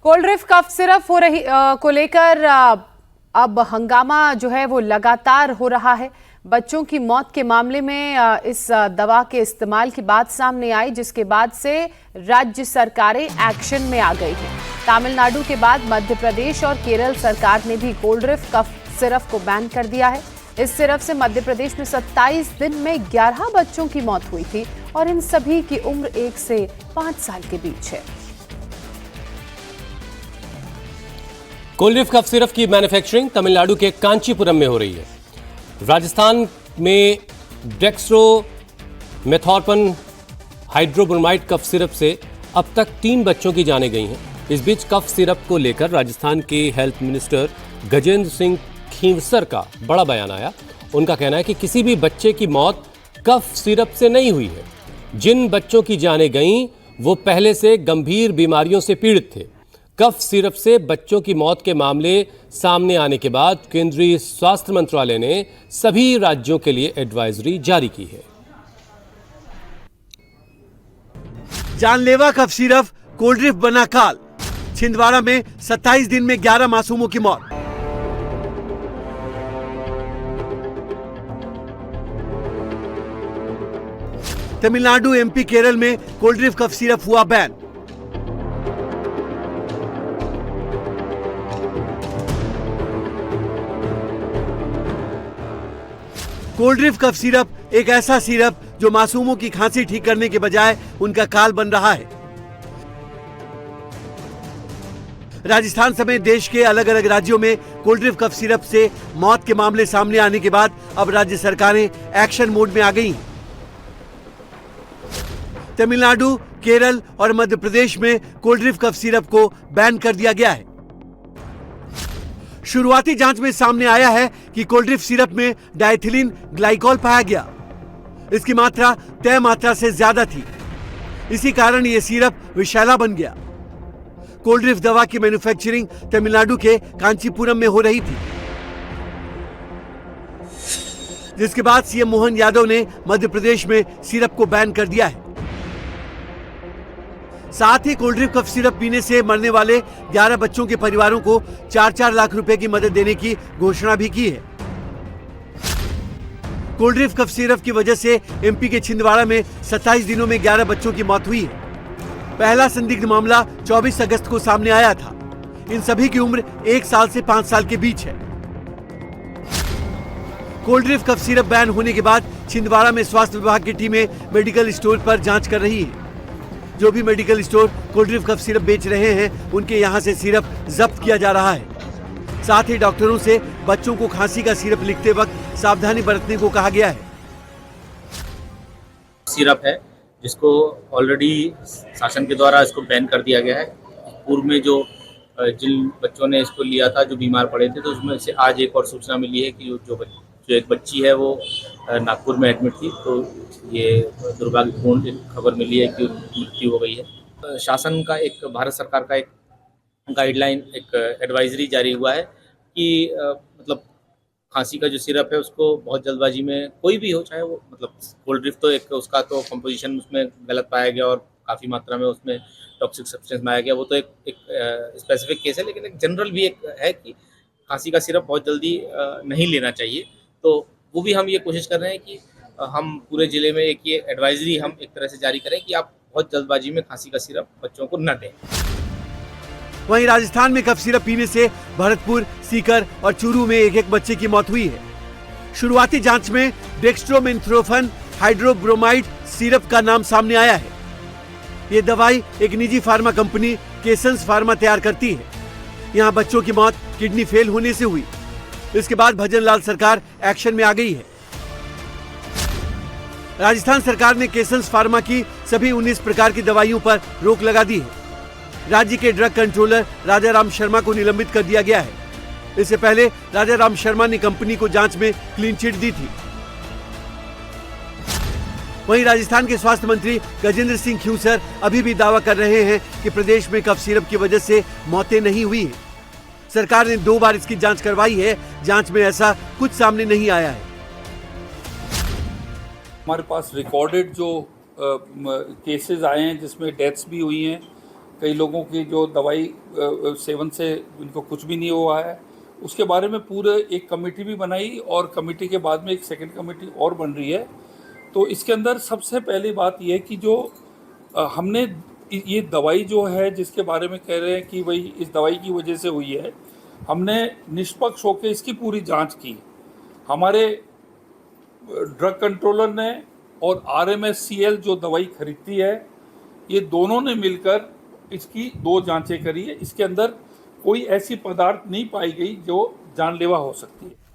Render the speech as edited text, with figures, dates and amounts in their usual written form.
Cold drink cough syrup को लेकर अब हंगामा जो है वो लगातार हो रहा है। बच्चों की मौत के मामले में इस दवा के इस्तेमाल की बात सामने आई, जिसके बाद से राज्य सरकारें एक्शन में आ गई हैं। तमिलनाडु के बाद मध्य प्रदेश और केरल सरकार ने भी कोल्ड ड्रिंक कफ सिरप को बैन कर दिया है। इस सिरप से मध्य प्रदेश में 27 दिन में 11 बच्चों की मौत हुई थी और इन सभी की उम्र 1 से 5 साल के बीच है। कोल्ड ड्रिंक कफ सिरप की मैन्युफैक्चरिंग तमिलनाडु के कांचीपुरम में हो रही है। राजस्थान में डेक्स्ट्रोमेथोर्पन हाइड्रोब्रोमाइड कफ सिरप से अब तक 3 बच्चों की जानें गई हैं। इस बीच कफ सिरप को लेकर राजस्थान के हेल्थ मिनिस्टर गजेंद्र सिंह खींवसर का बड़ा बयान आया। उनका कहना है कि किसी भी बच्चे की मौत कफ सिरप से नहीं हुई है। जिन बच्चों की जानें गईं वो पहले से गंभीर बीमारियों से पीड़ित थे। कफ सिरप से बच्चों की मौत के मामले सामने आने के बाद केंद्रीय स्वास्थ्य मंत्रालय ने सभी राज्यों के लिए एडवाइजरी जारी की है। जानलेवा कफ सिरप कोल्ड ड्रिंक बना काल। छिंदवाड़ा में 27 दिन में 11 मासूमों की मौत। तमिलनाडु, एमपी, केरल में कोल्ड ड्रिंक कफ सिरप हुआ ban. Cold drink cough syrup एक ऐसा सिरप जो मासूमों की खांसी ठीक करने के बजाय उनका काल बन रहा है। राजस्थान समेत देश के अलग अलग राज्यों में कोल्ड ड्रिंक कफ सिरप से मौत के मामले सामने आने के बाद अब राज्य सरकारें एक्शन मोड में आ गई। तमिलनाडु, केरल और मध्य प्रदेश में कोल्ड ड्रिंक कफ सिरप को बैन कर दिया गया है। शुरुआती जांच में सामने आया है कि कोल्ड ड्रिंक सिरप में डाइथिलीन ग्लाइकॉल पाया गया। इसकी मात्रा तय मात्रा से ज्यादा थी। इसी कारण यह सिरप विषैला बन गया। कोल्ड ड्रिंक दवा की मैन्युफैक्चरिंग तमिलनाडु के कांचीपुरम में हो रही थी, जिसके बाद सीएम मोहन यादव ने मध्य प्रदेश में सिरप को बैन कर दिया है। साथ ही कोल्ड ड्रिंक कफ सिरप पीने से मरने वाले 11 बच्चों के परिवारों को 4-4 लाख रुपए की मदद देने की घोषणा भी की है। कोल्ड ड्रिंक कफ सिरप की वजह से एमपी के छिंदवाड़ा में 27 दिनों में 11 बच्चों की मौत हुई है। पहला संदिग्ध मामला 24 अगस्त को सामने आया था। इन सभी की उम्र 1 साल से 5 साल के बीच है। Cold drink cough syrup ban होने के बाद छिंदवाड़ा में स्वास्थ्य विभाग की टीमें मेडिकल स्टोर पर जांच कर रही है। जो भी medical store cold drink cough syrup बेच रहे हैं उनके यहां से सिरप जब्त किया जा रहा है। साथ ही डॉक्टरों से बच्चों को खांसी का सिरप लिखते वक्त सावधानी बरतने को कहा गया है। सिरप है जिसको ऑलरेडी शासन के द्वारा इसको बैन कर दिया गया है। पूर्व में जिन बच्चों ने इसको लिया था, जो बीमार पड़े थे, तो उसमें से आज एक और सूचना मिली है कि जो एक बच्ची है वो नागपुर में एडमिट थी। तो ये दुर्भाग्यपूर्ण एक खबर मिली है कि मृत्यु हो गई है। शासन का एक, भारत सरकार का एक गाइडलाइन, एक एडवाइजरी जारी हुआ है कि मतलब खांसी का जो सिरप है उसको बहुत जल्दबाजी में, कोई भी हो, चाहे वो मतलब कोल्ड ड्रिंक, तो एक उसका तो कंपोजिशन उसमें गलत पाया गया और काफ़ी मात्रा में उसमें टॉक्सिक सब्सटेंस पाया गया। वो तो एक स्पेसिफिक केस है, लेकिन एक जनरल भी एक है कि खांसी का सिरप बहुत जल्दी नहीं लेना चाहिए। तो वो भी हम ये कोशिश कर रहे हैं कि हम पूरे ज़िले में एक ये एडवाइजरी हम एक तरह से जारी करें कि आप बहुत जल्दबाजी में खांसी का सिरप बच्चों को न दें। वहीं राजस्थान में कफ सिरप पीने से भरतपुर, सीकर और चूरू में एक बच्चे की मौत हुई है। शुरुआती जांच में डेक्स्ट्रोमेथोर्पन हाइड्रोब्रोमाइड सिरप का नाम सामने आया है। ये दवाई एक निजी फार्मा कंपनी केसेंस फार्मा तैयार करती है। यहाँ बच्चों की मौत किडनी फेल होने से हुई। इसके बाद भजनलाल सरकार एक्शन में आ गई है। राजस्थान सरकार ने केसेंस फार्मा की सभी 19 प्रकार की दवाइयों पर रोक लगा दी है। राज्य के ड्रग कंट्रोलर राजा राम शर्मा को निलंबित कर दिया गया है। इससे पहले राजा राम शर्मा ने कंपनी को जांच में क्लीन चिट दी थी। वहीं राजस्थान के स्वास्थ्य मंत्री गजेंद्र सिंह खींवसर अभी भी दावा कर रहे हैं कि प्रदेश में कफ सिरप की वजह से मौतें नहीं हुई है। सरकार ने 2 बार इसकी जांच करवाई है। जांच में ऐसा कुछ सामने नहीं आया है। हमारे पास रिकॉर्डेड जो केसेस आए हैं जिसमें डेथ्स भी हुई हैं कई लोगों की जो दवाई सेवन से इनको कुछ भी नहीं हुआ है, उसके बारे में पूरे एक कमेटी भी बनाई और कमेटी के बाद में एक सेकंड कमेटी और बन रही है। तो इसके अंदर सबसे पहली बात यह कि जो हमने ये दवाई जो है जिसके बारे में कह रहे हैं कि भाई इस दवाई की वजह से हुई है, हमने निष्पक्ष होकर इसकी पूरी जांच की। हमारे ड्रग कंट्रोलर ने और RMSCL जो दवाई खरीदती है, ये दोनों ने मिलकर इसकी 2 जांचें करी है। इसके अंदर कोई ऐसी पदार्थ नहीं पाई गई जो जानलेवा हो सकती है।